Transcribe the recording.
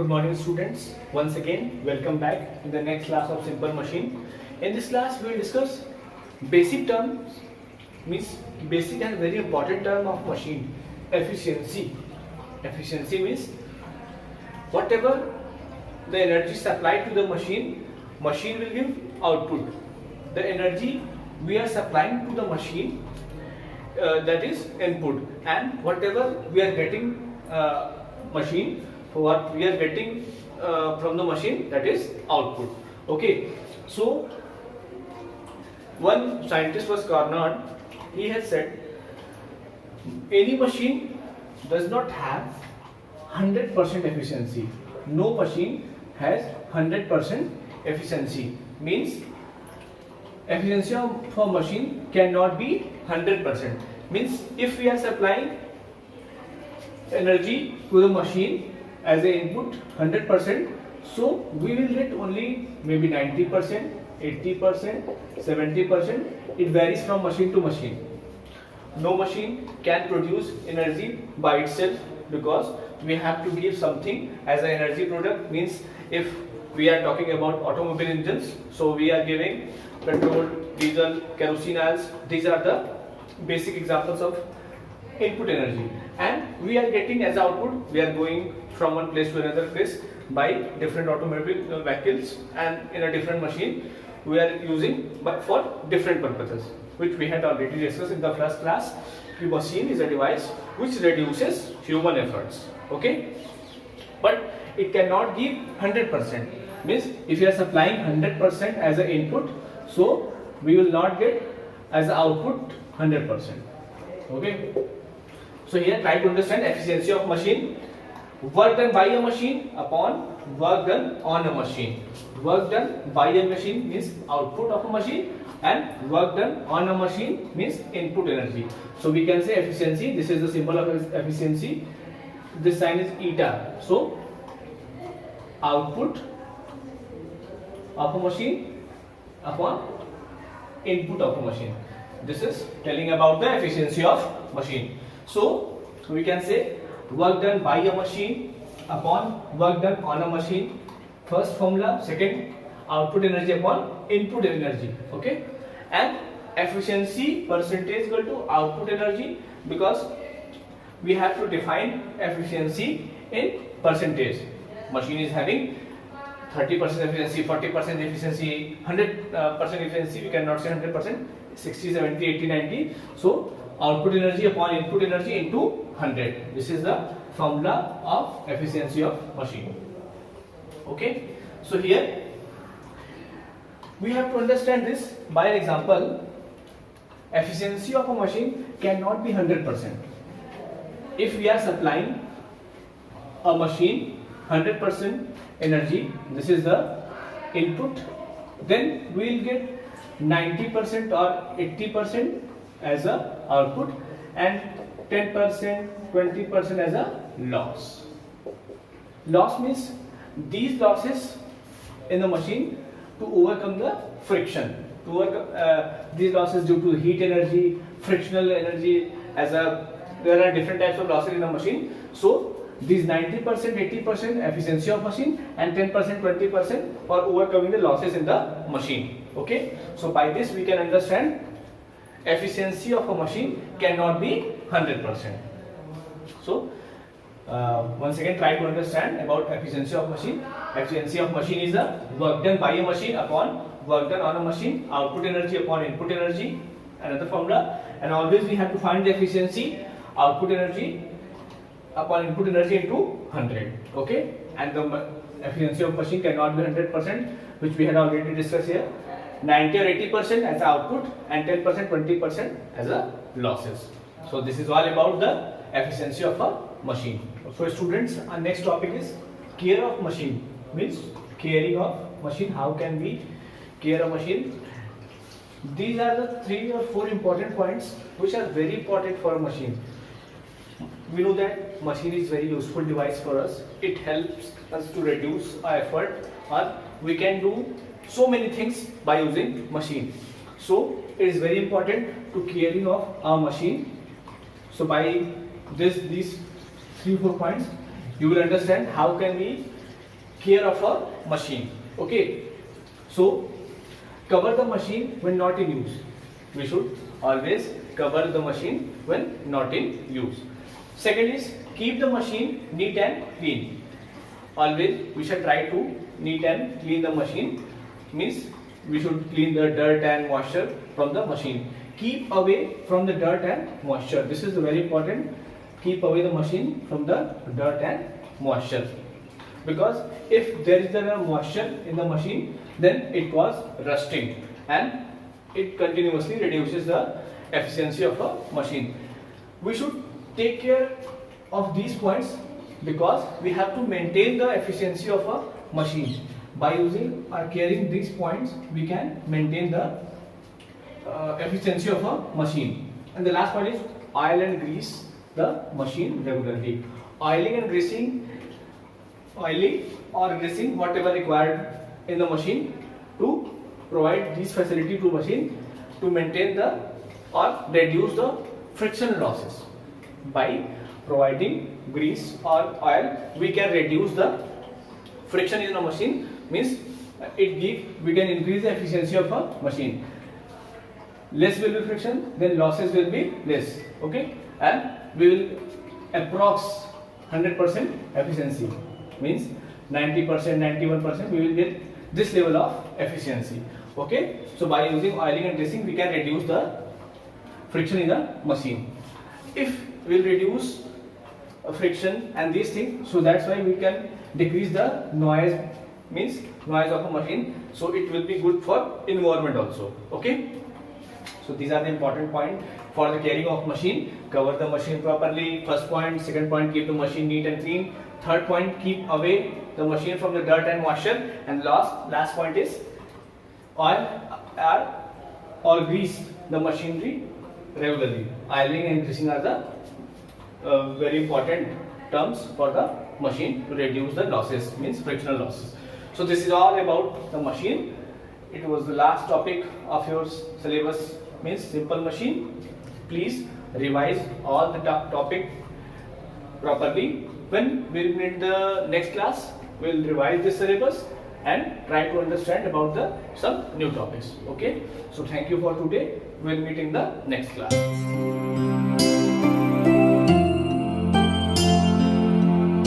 Good morning students. Once again, welcome back in the next class of Simple Machine. In this class, we will discuss basic terms, means basic and very important term of machine, efficiency. Efficiency means whatever the energy supplied to the machine, machine will give output. The energy we are supplying to the machine, that is input, and whatever we are getting machine, what we are getting from the machine, that is output. Okay, so one scientist was cornered. He has said any machine does not have 100% efficiency. No machine has 100% efficiency. Means efficiency of a machine cannot be 100%. Means if we are supplying energy to the machine as a input 100%, so we will get only maybe 90%, 80%, 70%. It varies from machine to machine. No machine can produce energy by itself, because we have to give something as an energy product. Means if we are talking about automobile engines, so we are giving petrol, diesel, kerosene oils. These are the basic examples of input energy, and we are getting as output. We are going from one place to another place by different automobile vehicles, and in a different machine we are using, but for different purposes, which we had already discussed in the first class. The machine is a device which reduces human efforts. Okay, but it cannot give 100%. Means if you are supplying 100% as an input, so we will not get as an output 100%. Okay, so here try to understand efficiency of machine. Work done by a machine upon work done on a machine. Work done by a machine means output of a machine, and work done on a machine means input energy. So we can say efficiency. This is the symbol of efficiency. This sign is eta. So output of a machine upon input of a machine. This is telling about the efficiency of machine. So we can say work done by a machine upon work done on a machine. First formula. Second, output energy upon input energy. Okay, and efficiency percentage equal to output energy, because we have to define efficiency in percentage. Machine is having 30% efficiency, 40% efficiency, 100% efficiency. We cannot say 100%. 60, 70, 80, 90. So output energy upon input energy into 100. This is the formula of efficiency of machine. Okay, so here we have to understand this by an example. Efficiency of a machine cannot be 100%. If we are supplying a machine 100% energy, this is the input, then we will get 90% or 80% as a output, and 10%, 20% as a loss. Loss means these losses in the machine to overcome the friction. To overcome these losses due to heat energy, frictional energy, there are different types of losses in the machine. So these 90%, 80% efficiency of machine, and 10%, 20% for overcoming the losses in the machine. Okay, so by this we can understand efficiency of a machine cannot be 100%. So once again, try to understand about efficiency of machine. Efficiency of machine is the work done by a machine upon work done on a machine, output energy upon input energy, another formula. And always we have to find the efficiency, output energy upon input energy into 100. Okay, and the efficiency of machine cannot be 100%, which we had already discussed here. 90 or 80% as output, and 10%, 20% as a losses. So this is all about the efficiency of a machine. So students, our next topic is care of machine. Means caring of machine. How can we care a machine? These are the 3 or 4 important points which are very important for a machine. We know that machine is very useful device for us. It helps us to reduce our effort, or we can do so many things by using machine. So it is very important to caring of our machine. So by these 3-4 points, you will understand how can we care of a machine. Okay, so cover the machine when not in use. We should always cover the machine when not in use. Second is keep the machine neat and clean. Always we should try to neat and clean the machine, means we should clean the dirt and moisture from the machine. Keep away from the dirt and moisture. This is very important. Keep away the machine from the dirt and moisture, because if there is a moisture in the machine, then it causes rusting and it continuously reduces the efficiency of a machine. We should take care of these points, because we have to maintain the efficiency of a machine. By using or caring these points, we can maintain the efficiency of a machine. And the last point is oil and grease the machine regularly. Oiling and greasing, oiling or greasing, whatever required in the machine to provide this facility to machine to maintain the or reduce the friction losses. By providing grease or oil, we can reduce the friction in the machine, means we can increase the efficiency of a machine. Less will be friction, then losses will be less. Okay, and we will approx 100% efficiency, means 90%, 91% we will get this level of efficiency. Okay, so by using oiling and greasing, we can reduce the friction in the machine. If we will reduce friction and these things, so that's why we can decrease the noise, means noise of a machine, so it will be good for environment also. Okay, so these are the important points for the caring of machine. Cover the machine properly, first point. Second point, keep the machine neat and clean. Third point, keep away the machine from the dirt and moisture. And last point is oil or grease the machinery regularly. Oiling and greasing are the very important terms for the machine to reduce the losses, means frictional losses. So this is all about the machine. It was the last topic of your syllabus, means simple machine. Please revise all the topic properly. When we will meet the next class, we will revise this syllabus and try to understand about some new topics. Okay, so thank you for today. We will meet in the next class.